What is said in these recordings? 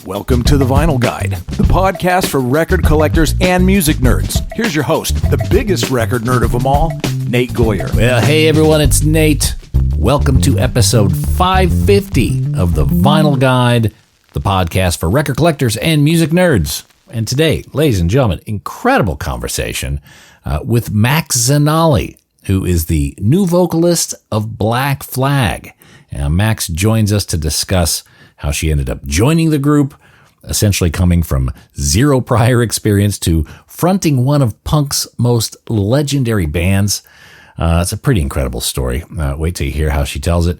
Welcome to The Vinyl Guide, the podcast for record collectors and music nerds. Here's your host, the biggest record nerd of them all, Nate Goyer. Well, hey everyone, it's Nate. Welcome to episode 550 of The Vinyl Guide, the podcast for record collectors and music nerds. And today, ladies and gentlemen, incredible conversation with Max Zanelly, who is the new vocalist of Black Flag. Max joins us to discuss how she ended up joining the group, essentially coming from zero prior experience to fronting one of punk's most legendary bands. It's a pretty incredible story. Wait till you hear how she tells it.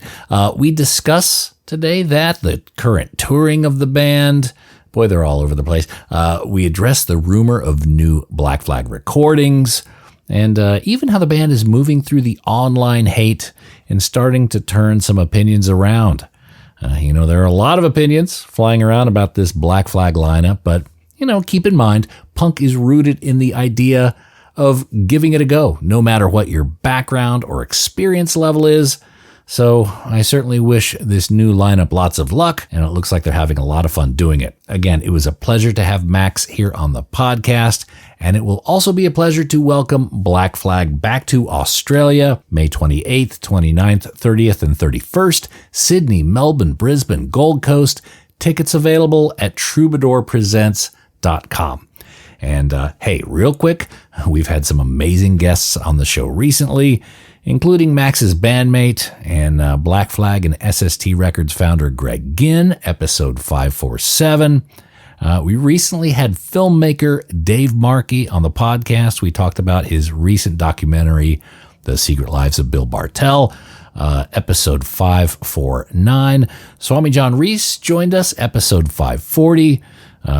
We discuss today the current touring of the band. Boy, they're all over the place. We address the rumor of new Black Flag recordings, and even how the band is moving through the online hate and starting to turn some opinions around. There are a lot of opinions flying around about this Black Flag lineup, but, keep in mind, punk is rooted in the idea of giving it a go, no matter what your background or experience level is. So I certainly wish this new lineup lots of luck, and it looks like they're having a lot of fun doing it. Again, it was a pleasure to have Max here on the podcast, and it will also be a pleasure to welcome Black Flag back to Australia, May 28th, 29th, 30th, and 31st, Sydney, Melbourne, Brisbane, Gold Coast. Tickets available at troubadourpresents.com. And hey, real quick, we've had some amazing guests on the show recently, including Max's bandmate and Black Flag and SST Records founder Greg Ginn, episode 547. We recently had filmmaker Dave Markey on the podcast. We talked about his recent documentary, The Secret Lives of Bill Bartell, episode 549. Swami John Reese joined us, episode 540.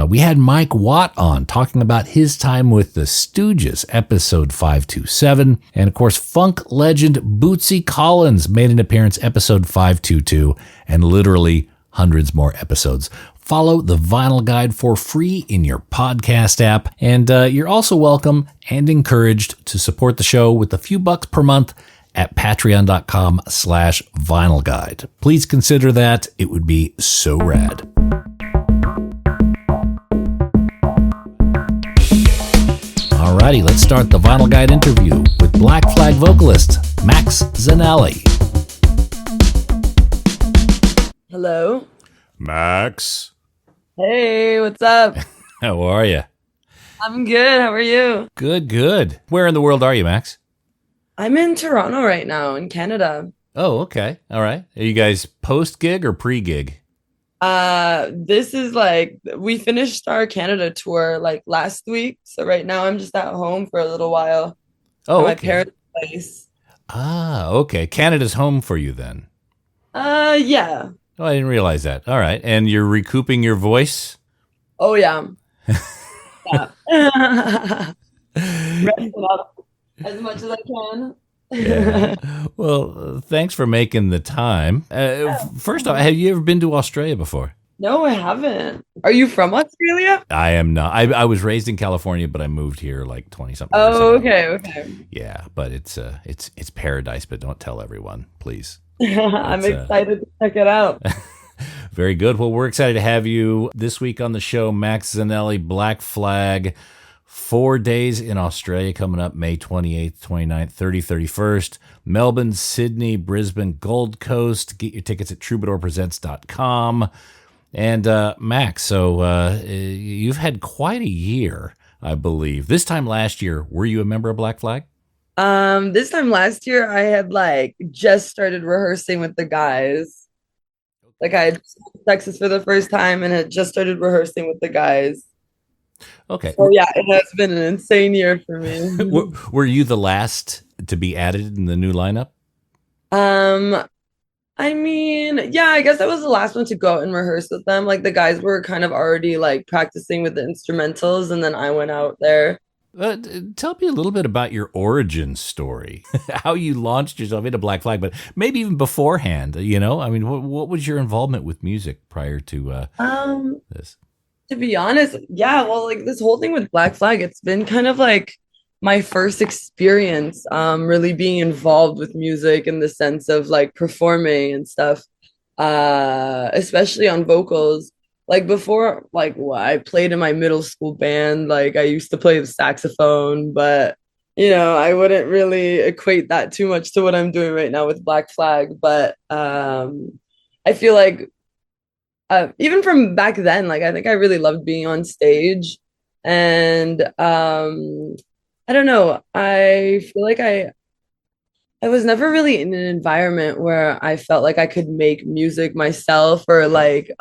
We had Mike Watt on talking about his time with the Stooges, episode 527. And of course, funk legend Bootsy Collins made an appearance, episode 522, and literally hundreds more episodes. Follow the Vinyl Guide for free in your podcast app. And you're also welcome and encouraged to support the show with a few bucks per month at patreon.com/Vinyl Guide. Please consider that. It would be so rad. Alrighty, let's start the Vinyl Guide interview with Black Flag vocalist Max Zanelly. Hello. Max. Hey, what's up? How are you? I'm good. How are you? Good. Where in the world are you, Max? I'm in Toronto right now, in Canada. Oh, okay. All right. Are you guys post-gig or pre-gig? This is we finished our Canada tour last week. So right now I'm just at home for a little while. Oh, at my okay. parents' place. Ah, okay. Canada's home for you then. Yeah. Oh, I didn't realize that. All right. And you're recouping your voice? Oh, yeah. Yeah. Resting up as much as I can. Yeah. Well, thanks for making the time. First off, have you ever been to Australia before? No, I haven't. Are you from Australia? I am not. I was raised in California, but I moved here 20-something years Oh, ago. okay. Yeah, but it's paradise, but don't tell everyone, please. I'm excited to check it out. Very good. Well, we're excited to have you this week on the show. Max Zanelly, Black Flag, 4 days in Australia coming up, May 28th, 29th, 30th, 31st. Melbourne, Sydney, Brisbane, Gold Coast. Get your tickets at troubadourpresents.com. And Max, so you've had quite a year, I believe. This time last year, were you a member of Black Flag? This time last year, I had just started rehearsing with the guys. I had Texas for the first time and had just started rehearsing with the guys. Okay. So yeah, it has been an insane year for me. Were you the last to be added in the new lineup? I mean, yeah, I guess I was the last one to go out and rehearse with them. The guys were kind of already practicing with the instrumentals, and then I went out there. Tell me a little bit about your origin story, how you launched yourself into Black Flag, but maybe even beforehand, I mean, what was your involvement with music prior to this? To be honest, yeah, well, this whole thing with Black Flag, it's been kind of my first experience really being involved with music in the sense of performing and stuff. especially on vocals. Like before, like I played in my middle school band, like I used to play the saxophone, but I wouldn't really equate that too much to what I'm doing right now with Black Flag. But I feel like even from back then, like I think I really loved being on stage. And I don't know, I feel like I was never really in an environment where I felt like I could make music myself or like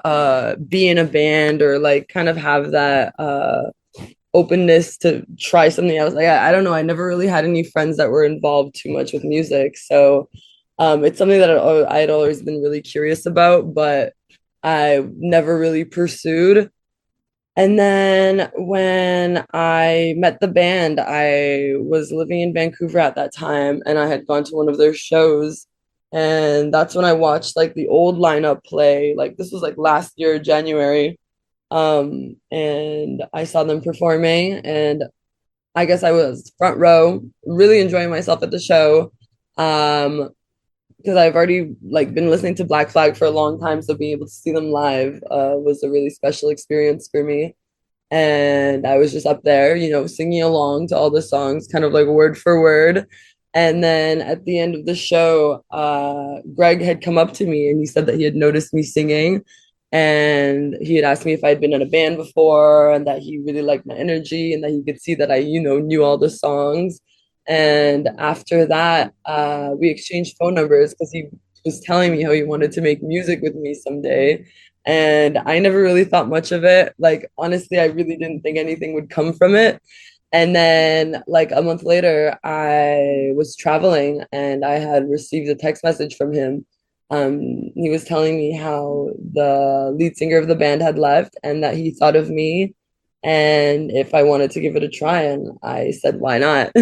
be in a band or like kind of have that openness to try something else. Like I don't know, I never really had any friends that were involved too much with music. So it's something that I'd always been really curious about, but I never really pursued. And then when I met the band, I was living in Vancouver at that time and I had gone to one of their shows. And that's when I watched like the old lineup play. Like this was like last year, January. And I saw them performing and I guess I was front row, really enjoying myself at the show. Because I've already like been listening to Black Flag for a long time, so being able to see them live was a really special experience for me. And I was just up there, singing along to all the songs, kind of like word for word. And then at the end of the show, Greg had come up to me and he said that he had noticed me singing and he had asked me if I'd been in a band before and that he really liked my energy and that he could see that I, knew all the songs. And after that, we exchanged phone numbers because he was telling me how he wanted to make music with me someday. And I never really thought much of it. Like, honestly, I really didn't think anything would come from it. And then, like, a month later, I was traveling and I had received a text message from him. He was telling me how the lead singer of the band had left and that he thought of me and if I wanted to give it a try. And I said, why not?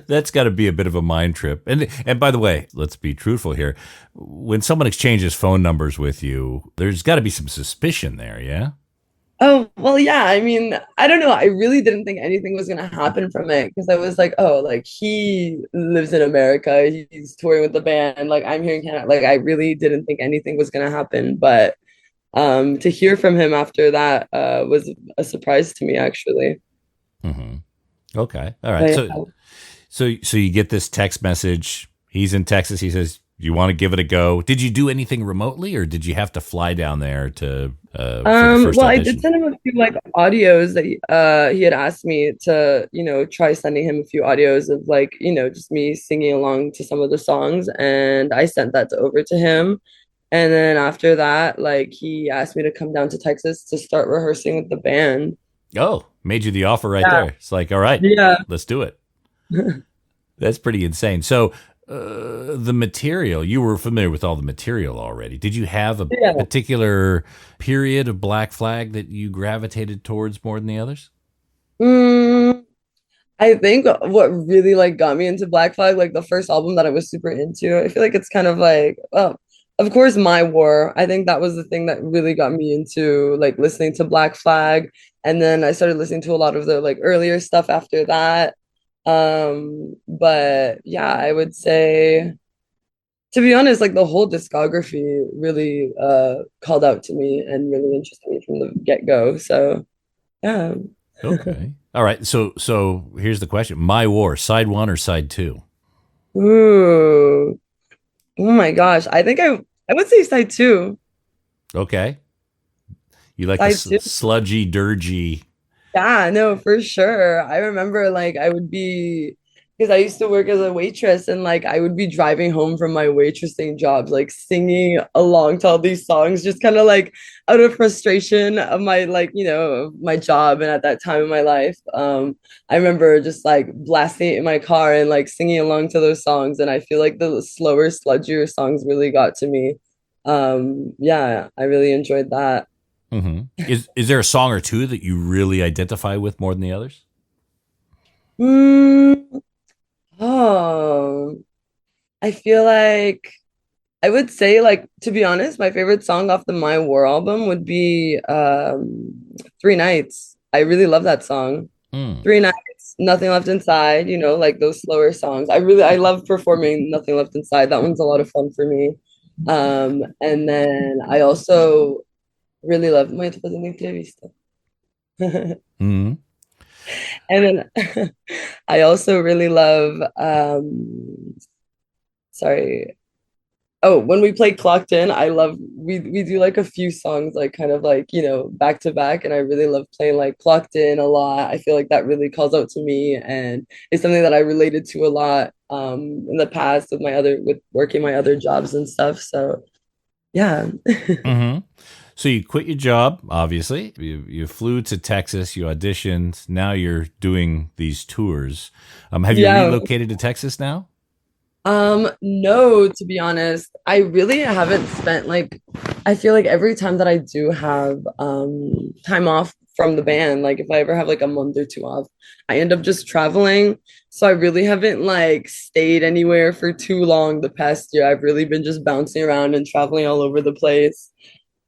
That's got to be a bit of a mind trip. And by the way, let's be truthful here. When someone exchanges phone numbers with you, there's got to be some suspicion there, yeah? Oh, well, yeah. I mean, I don't know. I really didn't think anything was gonna happen from it because I was like, oh, like he lives in America, he's touring with the band, like I'm here in Canada. Like I really didn't think anything was gonna happen. But to hear from him after that was a surprise to me, actually. Mm-hmm. Okay. All But, right. So you get this text message. He's in Texas. He says, you want to give it a go. Did you do anything remotely or did you have to fly down there to for the first well, I audition? did send him a few like audios that he had asked me to, try sending him a few audios of like, just me singing along to some of the songs, and I sent that over to him. And then after that, like he asked me to come down to Texas to start rehearsing with the band. Oh, made you the offer right Yeah. there. It's like, all right, Yeah. let's do it. That's pretty insane. So the material, you were familiar with all the material already. Did you have a Yeah. particular period of Black Flag that you gravitated towards more than the others? Mm, I think what really like got me into Black Flag, like the first album that I was super into, I feel like it's kind of like, well, of course, My War. I think that was the thing that really got me into like listening to Black Flag. And then I started listening to a lot of the like earlier stuff after that. But yeah, I would say, to be honest, like the whole discography really called out to me and really interested me from the get-go. So yeah. Okay. All right. So here's the question. My War, side one or side two? Ooh. Oh my gosh. I would say side two. Okay. You like the Side two. sludgy, dirgy. Yeah, no, for sure. I remember like I would be because I used to work as a waitress and like I would be driving home from my waitressing jobs, like singing along to all these songs, just kind of like out of frustration of my like, of my job and at that time in my life. I remember just like blasting it in my car and like singing along to those songs. And I feel like the slower, sludgier songs really got to me. Yeah, I really enjoyed that. Hmm. Is there a song or two that you really identify with more than the others? Mm, oh, I feel like I would say like to be honest, my favorite song off the My War album would be Three Nights. I really love that song. Mm. Three Nights, Nothing Left Inside, like those slower songs. I love performing Nothing Left Inside. That one's a lot of fun for me. And then I also really love Momento para la entrevista. Mm-hmm. And then I also really love sorry. Oh, when we play Clocked In, I love we do like a few songs like kind of like, back to back, and I really love playing like Clocked In a lot. I feel like that really calls out to me, and it's something that I related to a lot in the past with working my other jobs and stuff. So, yeah. Mm-hmm. So you quit your job, obviously. You flew to Texas, you auditioned. Now you're doing these tours. Have you Yeah. relocated to Texas now? No, to be honest, I really haven't spent like I feel like every time that I do have time off from the band, like if I ever have like a month or two off, I end up just traveling. So I really haven't like stayed anywhere for too long the past year. I've really been just bouncing around and traveling all over the place.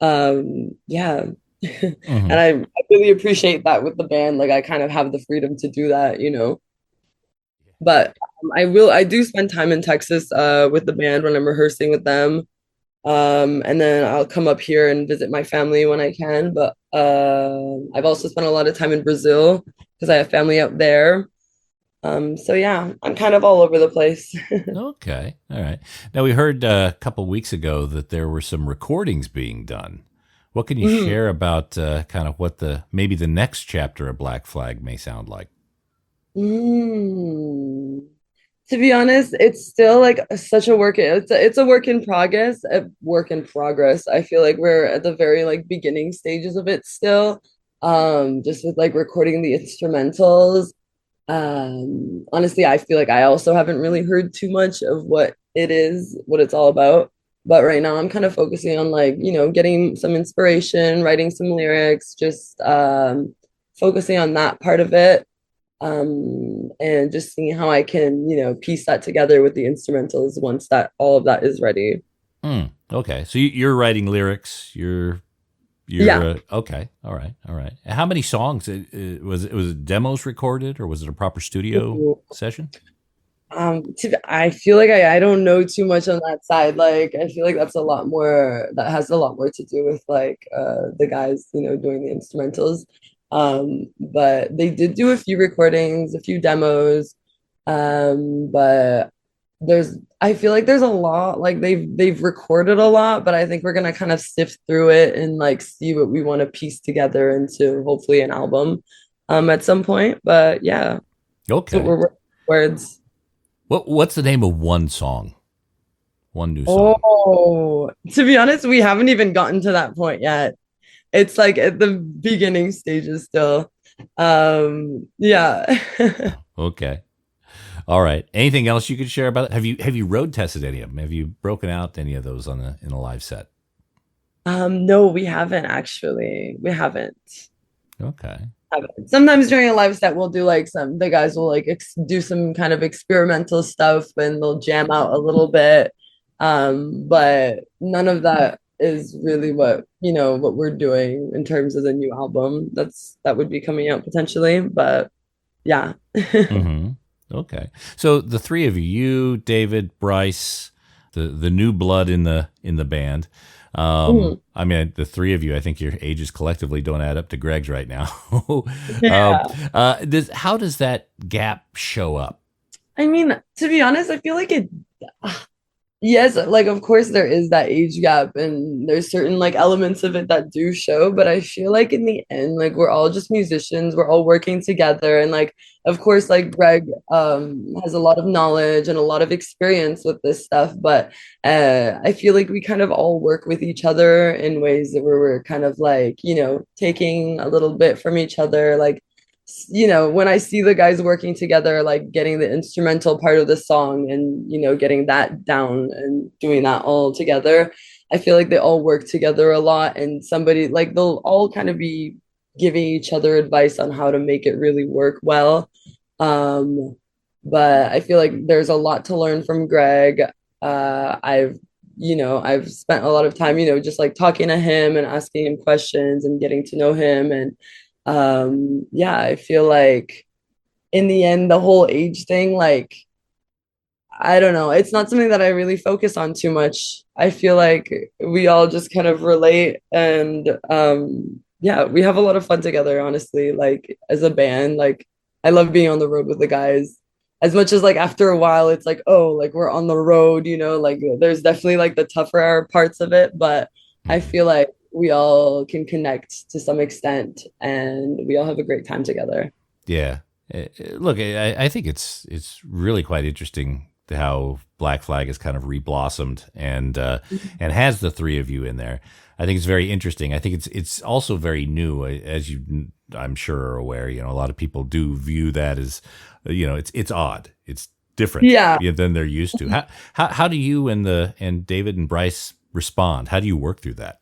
Yeah. And Mm-hmm. I really appreciate that with the band. Like I kind of have the freedom to do that. But I do spend time in Texas with the band when I'm rehearsing with them. And then I'll come up here and visit my family when I can. But I've also spent a lot of time in Brazil because I have family out there. So yeah, I'm kind of all over the place. Okay. All right. Now, we heard a couple weeks ago that there were some recordings being done. What can you Mhm. share about kind of what maybe the next chapter of Black Flag may sound like? Mm. To be honest, it's still like such a work. It's a work in progress. A work in progress. I feel like we're at the very like beginning stages of it still. Just with like recording the instrumentals. Honestly, I feel like I also haven't really heard too much of what it's all about. But right now, I'm kind of focusing on like getting some inspiration, writing some lyrics, just focusing on that part of it and just seeing how I can, piece that together with the instrumentals once that all of that is ready. Okay. So you're writing lyrics. You're Yeah. okay. All right. All right. How many songs? Was it demos recorded or was it a proper studio session? I feel like I don't know too much on that side. Like, I feel like that has a lot more to do with like the guys, doing the instrumentals. But they did do a few recordings, a few demos. But I feel like there's a lot, like they've recorded a lot, but I think we're gonna kind of sift through it and like see what we want to piece together into hopefully an album at some point. But yeah, that's what Okay. we're working towards. What's the name of one song? One new song. Oh, to be honest, we haven't even gotten to that point yet. It's like at the beginning stages still. Yeah. Okay. All right. Anything else you could share about it? Have you road tested any of them? Have you broken out any of those in a live set? No, we haven't actually. We haven't. Okay. Sometimes during a live set, we'll do like the guys will like do some kind of experimental stuff and they'll jam out a little bit. But none of that is really what we're doing in terms of the new album. That would be coming out potentially, but yeah. Mm-hmm. Okay. So the three of you, David, Bryce, the new blood in the band. Mhm. I mean, the three of you, I think your ages collectively don't add up to Greg's right now. Yeah. How does that gap show up? I mean, to be honest, I feel like it. Yes, like of course there is that age gap and there's certain like elements of it that do show, but I feel like in the end, like we're all just musicians, we're all working together and like of course like Greg has a lot of knowledge and a lot of experience with this stuff, but I feel like we kind of all work with each other in ways that where we're kind of like, taking a little bit from each other, like when I see the guys working together, like getting the instrumental part of the song and, getting that down and doing that all together, I feel like they all work together a lot. And somebody like they'll all kind of be giving each other advice on how to make it really work well. Um, but I feel like there's a lot to learn from Greg. I've spent a lot of time, just like talking to him and asking him questions and getting to know him. And yeah, I feel like in the end, the whole age thing, like I don't know. It's not something that I really focus on too much. I feel like we all just kind of relate and yeah, we have a lot of fun together, honestly. Like as a band, like I love being on the road with the guys. As much as like after a while it's like, oh, like we're on the road, like there's definitely like the tougher parts of it, but I Mhm. feel like we all can connect to some extent and we all have a great time together. Yeah. Look, I think it's really quite interesting how Black Flag has kind of reblossomed and has the three of you in there. I think it's very interesting. I think it's also very new, as you I'm sure are aware. A lot of people do view that as it's odd, it's different Yeah. than they're used to. How do you and David and Bryce respond? How do you work through that?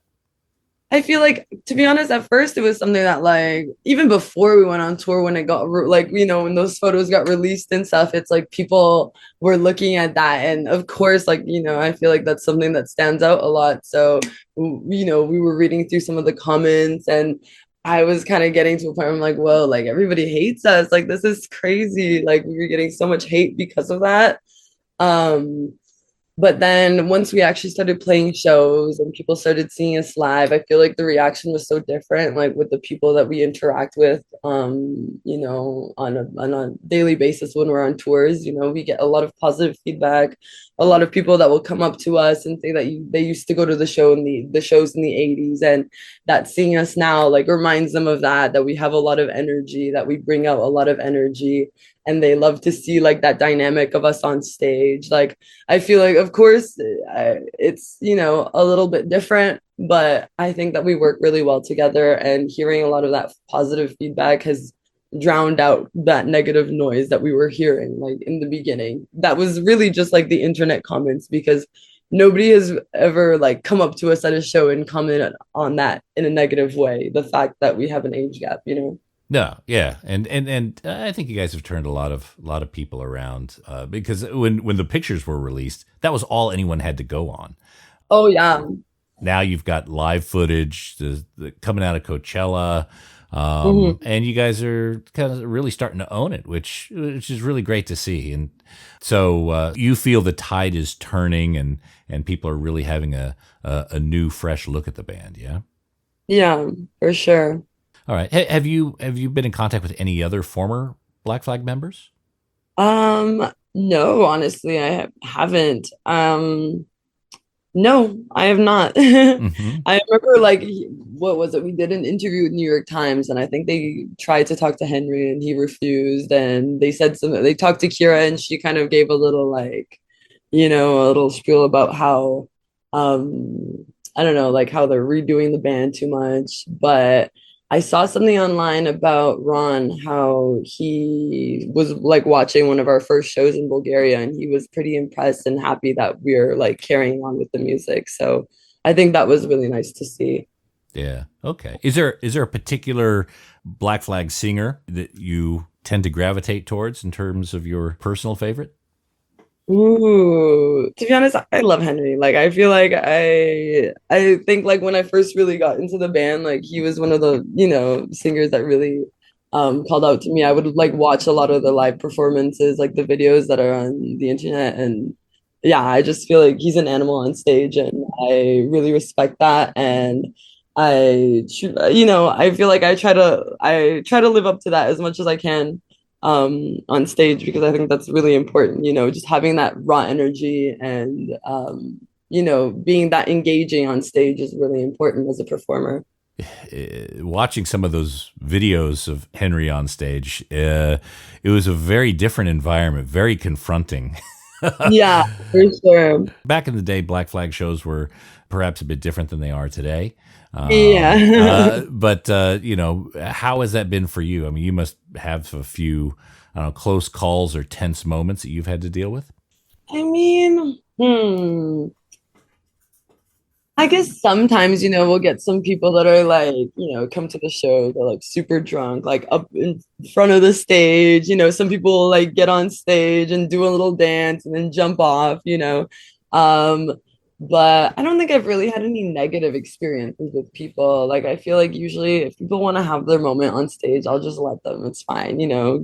I feel like, to be honest, at first it was something that, like, even before we went on tour, when it got like, when those photos got released and stuff, it's like people were looking at that. And of course, like, I feel like that's something that stands out a lot. So, we were reading through some of the comments and I was kind of getting to a point where I'm like, whoa, like everybody hates us. Like, this is crazy. Like, we were getting so much hate because of that. Um, but then once we actually started playing shows and people started seeing us live, I feel like the reaction was so different, like with the people that we interact with, on a daily basis when we're on tours. We get a lot of positive feedback, a lot of people that will come up to us and say that they used to go to the shows in the 80s, and that seeing us now like reminds them of that we have a lot of energy, that we bring out a lot of energy, and they love to see like that dynamic of us on stage. Like I feel like, of course, it's, a little bit different, but I think that we work really well together, and hearing a lot of that positive feedback has drowned out that negative noise that we were hearing like in the beginning. That was really just like the internet comments, because nobody has ever like come up to us at a show and commented on that in a negative way. The fact that we have an age gap. No, yeah, and I think you guys have turned a lot of people around because when the pictures were released, that was all anyone had to go on. Oh yeah. Now you've got live footage coming out of Coachella, Mhm. and you guys are kind of really starting to own it, which is really great to see. And so you feel the tide is turning, and people are really having a new, fresh look at the band. Yeah. Yeah, for sure. All right. Have you been in contact with any other former Black Flag members? No, honestly, haven't. No, I have not. Hmm. I remember like what was it? We did an interview with New York Times, and I think they tried to talk to Henry and he refused. And they talked to Kira and she kind of gave a little like, a little spiel about how I don't know, like how they're redoing the band too much. But I saw something online about Ron, how he was like watching one of our first shows in Bulgaria, and he was pretty impressed and happy that we're like carrying on with the music. So I think that was really nice to see. Yeah. Okay. Is there a particular Black Flag singer that you tend to gravitate towards in terms of your personal favorite? Ooh, to be honest, I love Henry. Like I feel like I think like when I first really got into the band, like he was one of the, singers that really called out to me. I would like watch a lot of the live performances, like the videos that are on the internet, and yeah, I just feel like he's an animal on stage and I really respect that, and I feel like I try to live up to that as much as I can on stage, because I think that's really important, just having that raw energy and being that engaging on stage is really important as a performer. Watching some of those videos of Henry on stage, it was a very different environment, very confronting. Yeah, for sure. Back in the day, Black Flag shows were perhaps a bit different than they are today. Yeah. But how has that been for you? I mean, you must have a few, I don't know, close calls or tense moments that you've had to deal with. I mean, I guess sometimes, we'll get some people that are like, come to the show, they're like super drunk, like up in front of the stage. Some people will like get on stage and do a little dance and then jump off. Um, but I don't think I've really had any negative experiences with people. Like I feel like usually if people want to have their moment on stage, I'll just let them. It's fine,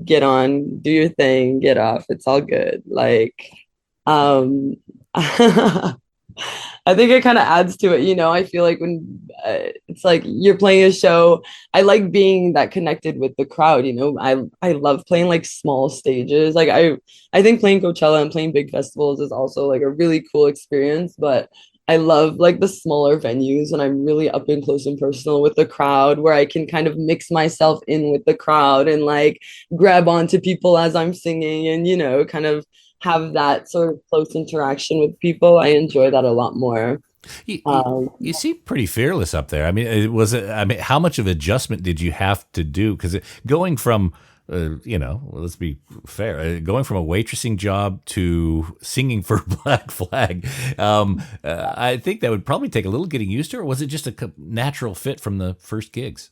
get on, do your thing, get off. It's all good. Like Um, I think it kind of adds to it, you know. I feel like when it's like you're playing a show, I like being that connected with the crowd, you know. I love playing like small stages. Like I think playing Coachella and playing big festivals is also like a really cool experience, but I love like the smaller venues and I'm really up and close and personal with the crowd where I can kind of mix myself in with the crowd and like grab onto people as I'm singing and you know, kind of have that sort of close interaction with people. I enjoy that a lot more. You seem pretty fearless up there. I mean, I mean, how much of adjustment did you have to do? Because going from, well, let's be fair, going from a waitressing job to singing for Black Flag, I think that would probably take a little getting used to, or was it just a natural fit from the first gigs?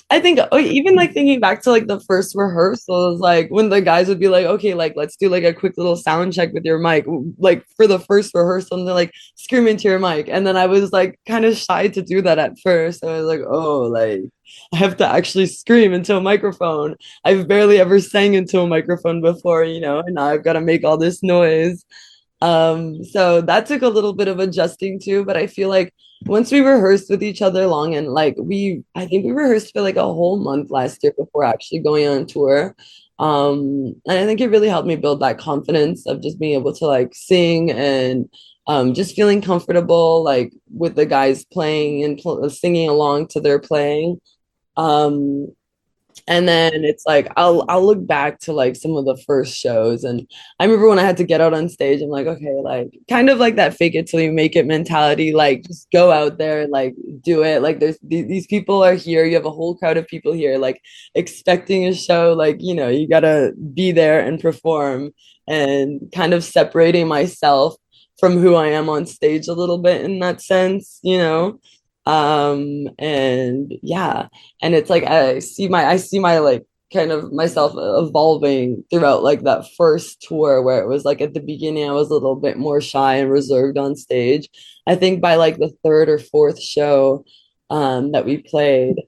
I think even like thinking back to like the first rehearsals, like when the guys would be like, okay, like let's do like a quick little sound check with your mic, like for the first rehearsal, and they're like scream into your mic. And then I was like kind of shy to do that at first. I was like, oh, like I have to actually scream into a microphone. I've barely ever sang into a microphone before, you know, and now I've got to make all this noise. So that took a little bit of adjusting to, but I feel like once we rehearsed with each other long and like I think we rehearsed for like a whole month last year before actually going on tour. And I think it really helped me build that confidence of just being able to like sing and just feeling comfortable like with the guys playing and singing along to their playing. Um, and then it's like I'll look back to like some of the first shows and I remember when I had to get out on stage, I'm like, okay, like kind of like that fake it till you make it mentality, like just go out there and like do it. Like there's these people are here, you have a whole crowd of people here like expecting a show, like you know, you gotta be there and perform, and kind of separating myself from who I am on stage a little bit in that sense, you know. And yeah, and it's like I see my like kind of myself evolving throughout like that first tour where it was like at the beginning I was a little bit more shy and reserved on stage. I think by like the third or fourth show that we played,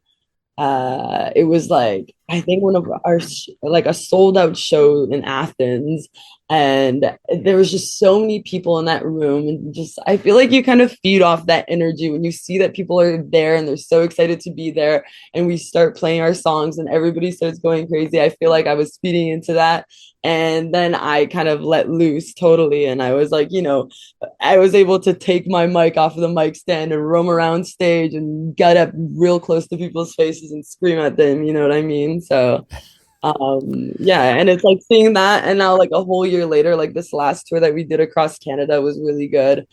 it was like I think one of our like a sold out show in Athens, and there was just so many people in that room, and just I feel like you kind of feed off that energy when you see that people are there and they're so excited to be there, and we start playing our songs and everybody starts going crazy. I feel like I was feeding into that, and then I kind of let loose totally, and I was like, you know, I was able to take my mic off of the mic stand and roam around stage and get up real close to people's faces and scream at them, you know what I mean? So yeah, and it's like seeing that and now like a whole year later, like this last tour that we did across Canada was really good.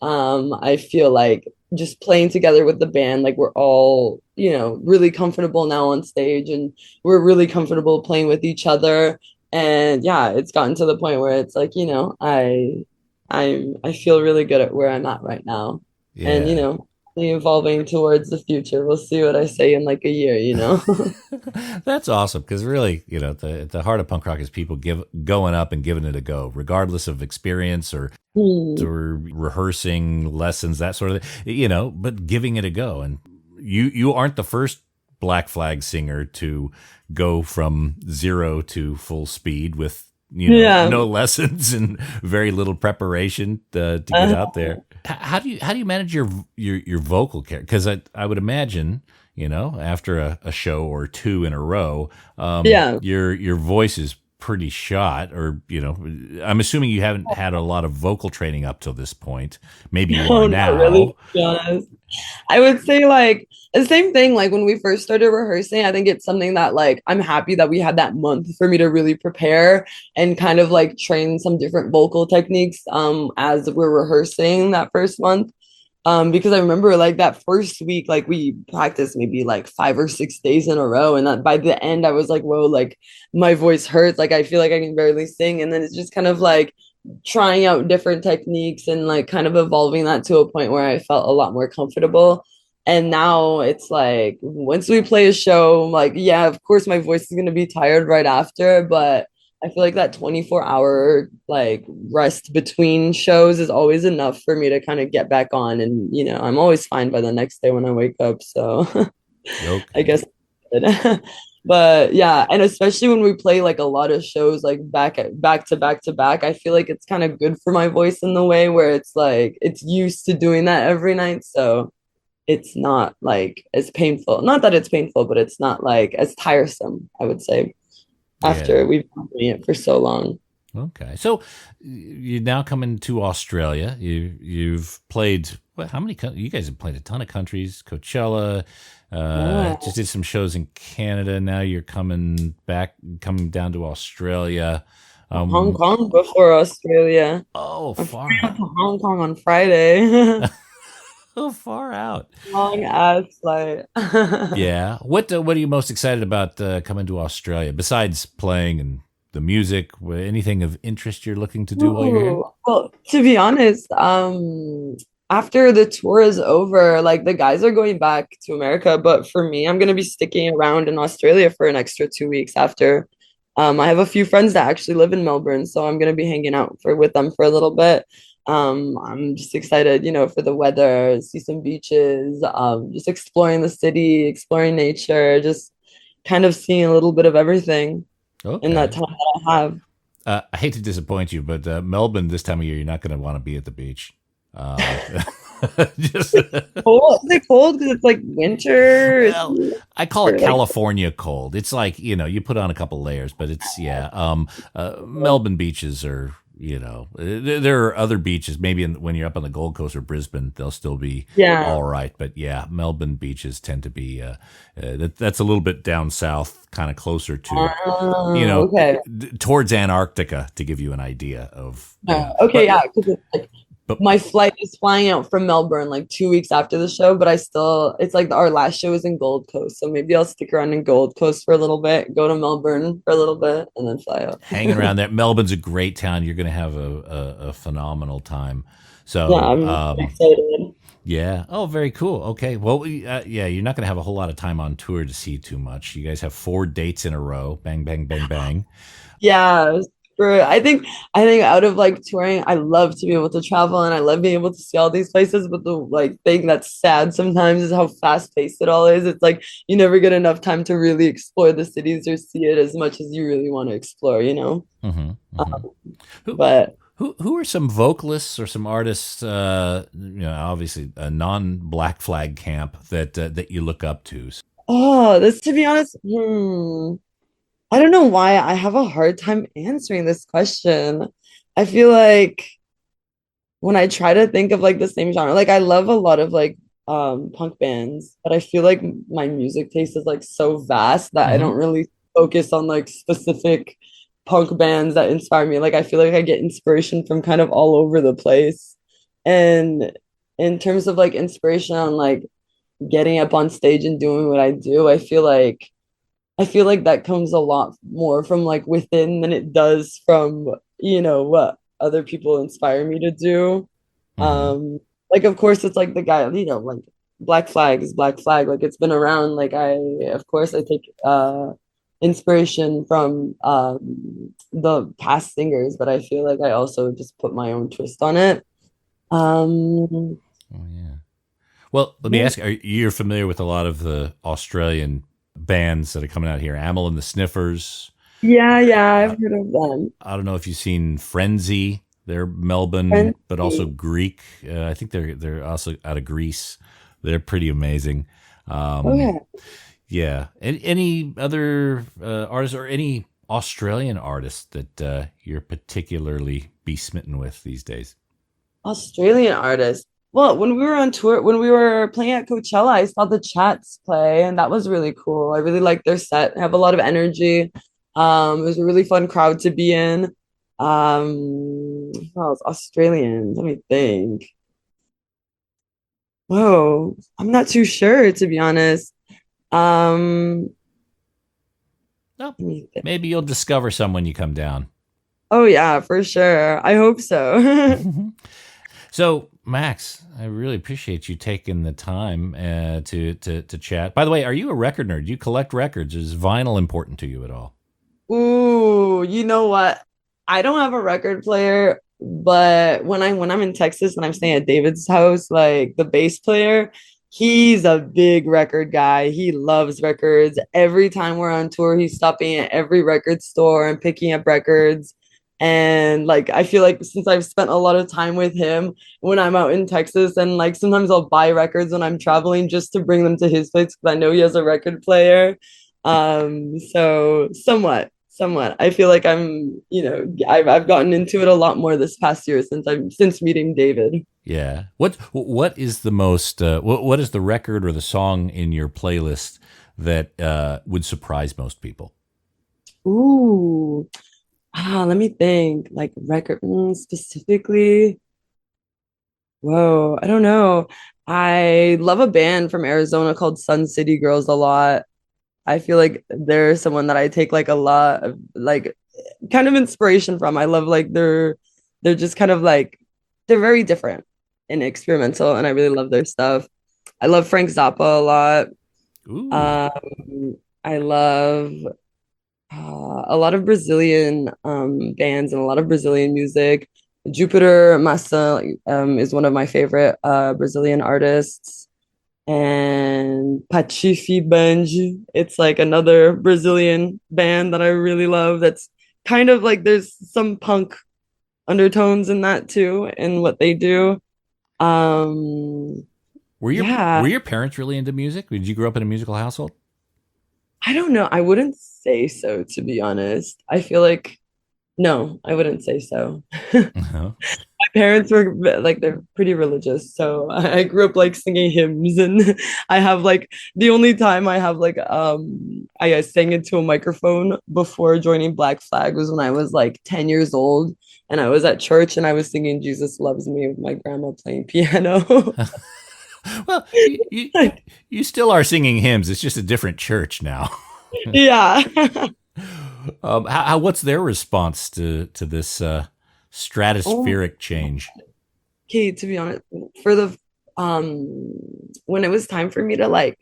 I feel like just playing together with the band, like we're all, you know, really comfortable now on stage and we're really comfortable playing with each other. And yeah, it's gotten to the point where it's like, you know, I feel really good at where I'm at right now. Yeah. And you know, evolving towards the future. We'll see what I say in like a year, you know. That's awesome because really, you know, the heart of punk rock is people going up and giving it a go, regardless of experience or rehearsing lessons, that sort of thing, you know, but giving it a go. And you aren't the first Black Flag singer to go from zero to full speed with, you know, no lessons and very little preparation to get out there. How do you manage your vocal care? Because I would imagine, you know, after a show or two in a row, your voice is pretty shot, or you know, I'm assuming you haven't had a lot of vocal training up till this point. Maybe you are now. Not really, to be honest. I would say like the same thing. Like when we first started rehearsing, I think it's something that like I'm happy that we had that month for me to really prepare and kind of like train some different vocal techniques as we're rehearsing that first month. Because I remember like that first week, like we practiced maybe like 5 or 6 days in a row. And that by the end, I was like, whoa, like my voice hurts. Like I feel like I can barely sing. And then it's just kind of like trying out different techniques and like kind of evolving that to a point where I felt a lot more comfortable. And now it's like once we play a show, like, yeah, of course my voice is going to be tired right after, but I feel like that 24-hour like rest between shows is always enough for me to kind of get back on. And, you know, I'm always fine by the next day when I wake up. So Okay. I guess But yeah, and especially when we play like a lot of shows like back to back to back, I feel like it's kind of good for my voice in the way where it's like it's used to doing that every night. So it's not like as painful. Not that it's painful, but it's not like as tiresome, I would say, Yeah. after we've been doing it for so long. Okay. So you now coming to Australia. You've played how many you guys have played a ton of countries, Coachella, Yeah. just did some shows in Canada. Now you're coming down to Australia. Hong Um, Kong before Australia. oh, I'm far flying out to Hong Kong on Friday. oh, far out. Long ass flight. Yeah. What are you most excited about coming to Australia besides playing and the music? Anything of interest you're looking to do while you're here? Ooh, well, to be honest, after the tour is over, like the guys are going back to America, but for me, I'm gonna be sticking around in Australia for an extra 2 weeks after. I have a few friends that actually live in Melbourne, so I'm gonna be hanging out with them for a little bit. I'm just excited, for the weather, see some beaches, just exploring the city, exploring nature, just kind of seeing a little bit of everything in that Okay. time that I have. I hate to disappoint you, but Melbourne this time of year, you're not going to want to be at the beach. Um, just Cold? Is it cold because it's like winter? well, I call it Or like California cold. It's like you put on a couple layers, but it's yeah. Melbourne beaches are there are other beaches. Maybe when you're up on the Gold Coast or Brisbane, they'll still be yeah. all right. But yeah, Melbourne beaches tend to be that's a little bit down south, kind of closer to Okay. towards Antarctica to give you an idea of Okay, yeah, because it's like but my flight is flying out from Melbourne like 2 weeks after the show, but it's like our last show is in Gold Coast. So maybe I'll stick around in Gold Coast for a little bit, go to Melbourne for a little bit, and then fly out. hanging around there. Melbourne's a great town. You're going to have a phenomenal time. Yeah, So, I'm excited. yeah. Oh, very cool. Okay. Well, yeah, you're not going to have a whole lot of time on tour to see too much. You guys have 4 dates in a row. Bang, bang, bang, bang. Yeah, I think out of like touring, I love to be able to travel and I love being able to see all these places. But the like thing that's sad sometimes is how fast paced it all is. It's like you never get enough time to really explore the cities or see it as much as you really want to explore. Hmm. Hmm. Um, Who, but who are some vocalists or some artists? Obviously a non-Black Flag camp that you look up to. this to be honest, I don't know why I have a hard time answering this question. I feel like when I try to think of like the same genre, like I love a lot of like punk bands, but I feel like my music taste is like so vast that I Hmm. don't really focus on like specific punk bands that inspire me. Like I feel like I get inspiration from kind of all over the place. And in terms of like inspiration on like getting up on stage and doing what I do, I feel like that comes a lot more from like within than it does from, what other people inspire me to do. Hmm. Like of course it's like the guy, like Black Flag is Black Flag. Like it's been around. Like of course I take inspiration from the past singers, but I feel like I also just put my own twist on it. Um Oh yeah. Well, let me yeah, ask you, you're familiar with a lot of the Australian bands that are coming out here? Amyl and the Sniffers. yeah, Uh, I've heard of them. I don't know if you've seen Frenzy. They're Melbourne, but also Fancy. Greek. I think they're also out of Greece. They're pretty amazing. Um, Okay. yeah. Any other artists or any Australian artists that you're particularly be smitten with these days? Australian artist. Well, when we were on tour, when we were playing at Coachella, I saw the Chats play, and that was really cool. I really liked their set. They have a lot of energy. It was a really fun crowd to be in. Who else? Australian. Let me think. Whoa, I'm not too sure to be honest. Um, No, Let me think. maybe you'll discover some when you come down. Oh yeah, for sure. I hope so. So, Max, I really appreciate you taking the time to chat. By the way, are you a record nerd? Do you collect records? Is vinyl important to you at all? Ooh, you know what? I don't have a record player, but when I'm in Texas and I'm staying at David's house, like the bass player, He's a big record guy. He loves records. Every time we're on tour, he's stopping at every record store and picking up records. And like, I feel like since I've spent a lot of time with him when I'm out in Texas, and like sometimes I'll buy records when I'm traveling just to bring them to his place because I know he has a record player. So somewhat. I feel like I've gotten into it a lot more this past year since meeting David. Yeah. What is the most what is the record or the song in your playlist that would surprise most people? Ooh, let me think. Like record specifically. Whoa, I don't know. I love a band from Arizona called Sun City Girls a lot. I feel like they're someone that I take like a lot of like kind of inspiration from. I love like they're just kind of like they're very different and experimental, and I really love their stuff. I love Frank Zappa a lot. Ooh. I love a lot of Brazilian bands and a lot of Brazilian music. Jupiter Massa is one of my favorite Brazilian artists, and Patife Band. It's like another Brazilian band that I really love. That's kind of like there's some punk undertones in that too, in what they do. Um, Were yeah, your parents really into music? Did you grow up in a musical household? I don't know. I wouldn't say so, to be honest. I feel like no, I wouldn't say so. Uh-huh. Parents were like they're pretty religious, so I grew up like singing hymns, and I have like the only time I have like I sang into a microphone before joining Black Flag was when I was like 10 years old, and I was at church and I was singing Jesus Loves Me with my grandma playing piano. Well, you still are singing hymns. It's just a different church now. Yeah. What's their response to this Oh, stratospheric change? okay, to be honest, for the um when it was time for me to like,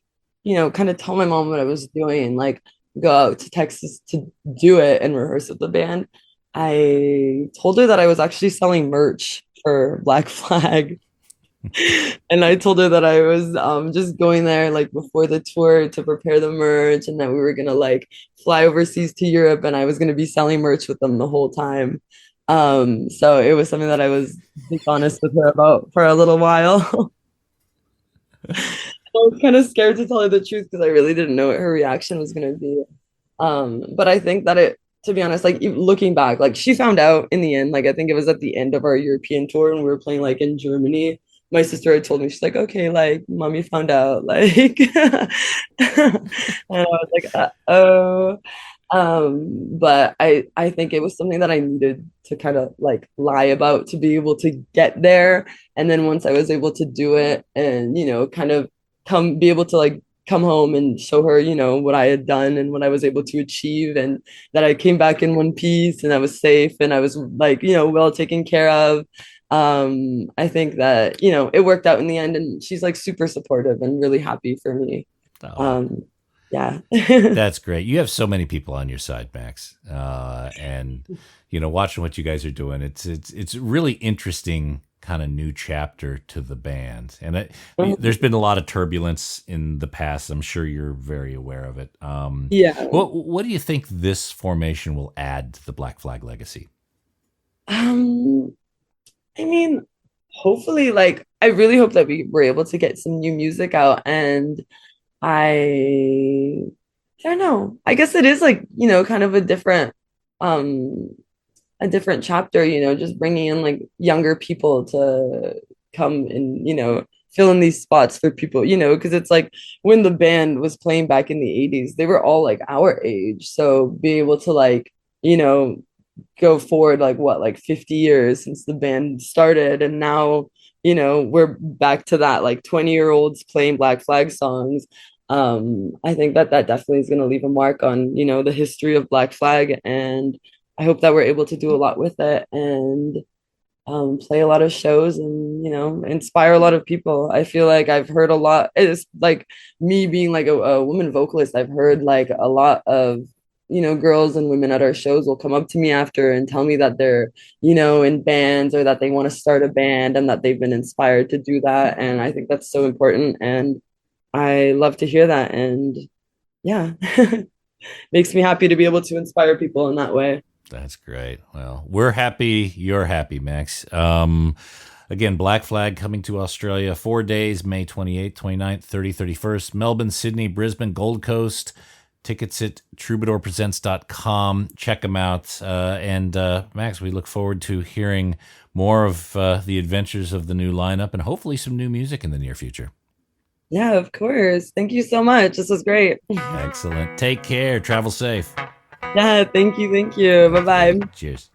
kind of tell my mom what I was doing and like go out to Texas to do it and rehearse with the band, I told her that I was actually selling merch for Black Flag. And I told her that I was just going there like before the tour to prepare the merch, and that we were gonna like fly overseas to Europe, and I was gonna be selling merch with them the whole time. So it was something that I was just honest with her about for a little while. I was kind of scared to tell her the truth because I really didn't know what her reaction was gonna be. But I think that to be honest, like looking back, like she found out in the end. Like I think it was at the end of our European tour, and we were playing like in Germany. My sister had told me, she's like, okay, like mommy found out, like, and I was like, oh. But I think it was something that I needed to kind of like lie about to be able to get there. And then once I was able to do it and, kind of be able to like come home and show her, what I had done and what I was able to achieve, and that I came back in one piece and I was safe and I was like, well taken care of. I think that, it worked out in the end, and she's like super supportive and really happy for me. Oh, Um, yeah. that's great. You have so many people on your side, Max, and watching what you guys are doing, it's really interesting kind of new chapter to the band. And there's been a lot of turbulence in the past. I'm sure you're very aware of it. Yeah. What do you think this formation will add to the Black Flag legacy? Um, I mean, hopefully, like, I really hope that we were able to get some new music out. And I, I don't know. I guess it is like, kind of um, a different chapter, just bringing in like younger people to come and, fill in these spots for people, because it's like when the band was playing back in the 80s, they were all like our age. So be able to like, you know, go forward like what, like 50 years since the band started, and now, we're back to that like 20-year-olds playing Black Flag songs. I think that that definitely is going to leave a mark on, the history of Black Flag, and I hope that we're able to do a lot with it, and play a lot of shows, and inspire a lot of people. I feel like I've heard a lot. It's like me being like a woman vocalist. I've heard like a lot of girls and women at our shows will come up to me after and tell me that they're, in bands or that they want to start a band and that they've been inspired to do that. And I think that's so important. And I love to hear that. And yeah, makes me happy to be able to inspire people in that way. That's great. Well, we're happy you're happy, Max. Again, Black Flag coming to Australia, 4 days, May 28th, 29th, 30th, 31st, Melbourne, Sydney, Brisbane, Gold Coast. Tickets at troubadourpresents.com. Check them out. And Max, we look forward to hearing more of the adventures of the new lineup and hopefully some new music in the near future. Yeah, of course. Thank you so much. This was great. Excellent. Take care. Travel safe. Yeah, thank you. Thank you. Bye-bye. Cheers.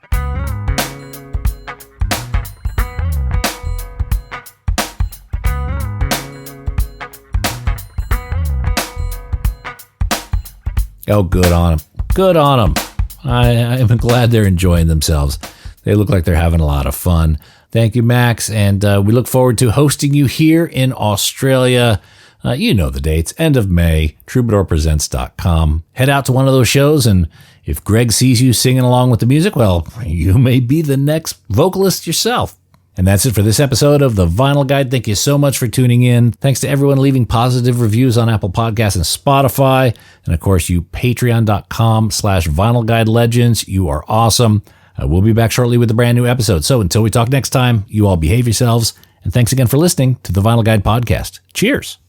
Oh, good on them. Good on them. I'm glad they're enjoying themselves. They look like they're having a lot of fun. Thank you, Max. And we look forward to hosting you here in Australia. You know the dates. End of May, troubadourpresents.com. Head out to one of those shows, and if Greg sees you singing along with the music, well, you may be the next vocalist yourself. And that's it for this episode of The Vinyl Guide. Thank you so much for tuning in. Thanks to everyone leaving positive reviews on Apple Podcasts and Spotify. And of course, you patreon.com/Vinyl Guide Legends. You are awesome. We'll be back shortly with a brand new episode. So until we talk next time, you all behave yourselves. And thanks again for listening to The Vinyl Guide Podcast. Cheers.